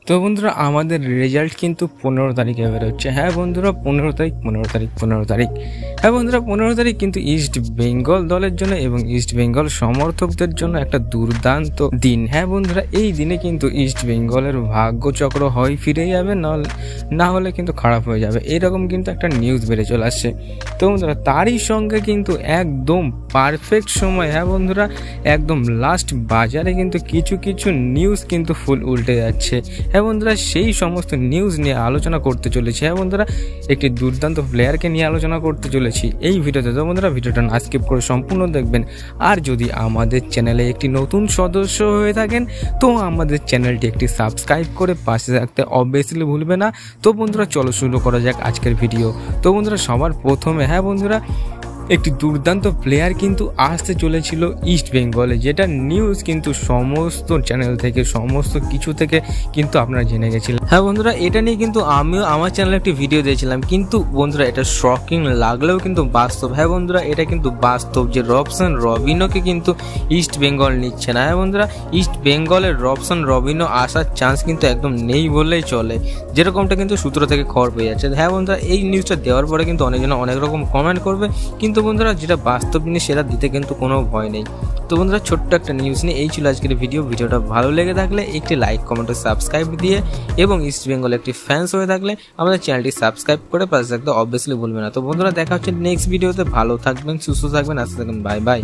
তো বন্ধুরা আমাদের রেজাল্ট কিন্তু 15 তারিখে বেরোচ্ছে। হ্যাঁ বন্ধুরা 15 তারিখ। হ্যাঁ বন্ধুরা 15 তারিখ কিন্তু ইস্ট বেঙ্গল দলের জন্য এবং ইস্ট বেঙ্গল সমর্থকদের জন্য একটা দুর্দান্ত দিন। হ্যাঁ বন্ধুরা এই দিনে কিন্তু ইস্ট বেঙ্গলের ভাগ্যচক্র হয় ফিরে যাবে, না হলে কিন্তু খারাপ হয়ে যাবে, এরকম কিন্তু একটা নিউজ বেড়ে চলে আসছে। তো বন্ধুরা তারই সঙ্গে কিন্তু একদম পারফেক্ট সময়, হ্যাঁ বন্ধুরা একদম লাস্ট বাজারে কিন্তু কিছু নিউজ কিন্তু ফুল উল্টে যাচ্ছে। হ্যাঁ বন্ধুরা সেই সমস্ত নিউজ নিয়ে আলোচনা করতে চলেছি। হ্যাঁ বন্ধুরা একটি দুর্দান্ত প্লেয়ারকে নিয়ে আলোচনা করতে চলেছি এই ভিডিওতে। তো বন্ধুরা ভিডিওটা না স্কিপ করে সম্পূর্ণ দেখবেন। আর যদি আমাদের চ্যানেলে একটি নতুন সদস্য হয়ে থাকেন তো আমাদের চ্যানেলটি একটি সাবস্ক্রাইব করে পাশে থাকতে অবভিয়াসলি ভুলবে না। তো বন্ধুরা চলো শুরু করা যাক আজকের ভিডিও। তো বন্ধুরা সবার প্রথমে হ্যাঁ বন্ধুরা একটি দুর্দান্ত প্লেয়ার কিন্তু আসতে চলেছিল ইস্ট বেঙ্গলে, যেটা নিউজ কিন্তু সমস্ত চ্যানেল থেকে সমস্ত কিছু থেকে কিন্তু আপনারা জেনে গেছিলেন। হ্যাঁ বন্ধুরা এটা নিয়ে কিন্তু আমিও আমার চ্যানেলে একটি ভিডিও দিয়েছিলাম, কিন্তু বন্ধুরা এটা শকিং লাগলেও কিন্তু বাস্তব। হ্যাঁ বন্ধুরা এটা কিন্তু বাস্তব যে রবসন রবিনোকে কিন্তু ইস্ট বেঙ্গল নিচ্ছে না। হ্যাঁ বন্ধুরা ইস্ট বেঙ্গলের রবসন রবিনো আসার চান্স কিন্তু একদম নেই বললেই চলে, যেরকমটা কিন্তু সূত্র থেকে খবর পেয়ে যাচ্ছে। হ্যাঁ বন্ধুরা এই নিউজটা দেওয়ার পরে কিন্তু অনেকজন অনেক রকম কমেন্ট করবে, কিন্তু বন্ধুরা যেটা বাস্তব জিনিস সেটা দিতে কিন্তু কোনো ভয় নেই। তো বন্ধুরা ছোট্ট একটা নিউজ নিয়ে এই ছিল আজকের ভিডিওটা ভালো লেগে থাকলে একটি লাইক কমেন্ট ও সাবস্ক্রাইব দিয়ে এবং ইস্ট বেঙ্গল একটি ফ্যান্স হয়ে থাকলে আমাদের চ্যানেলটি সাবস্ক্রাইব করে পাশে থাকতে অবভিয়াসলি ভুলবে না। তো বন্ধুরা দেখা হচ্ছে নেক্সট ভিডিওতে। ভালো থাকবেন, সুস্থ থাকবেন, আসতে থাকবেন, বাই বাই।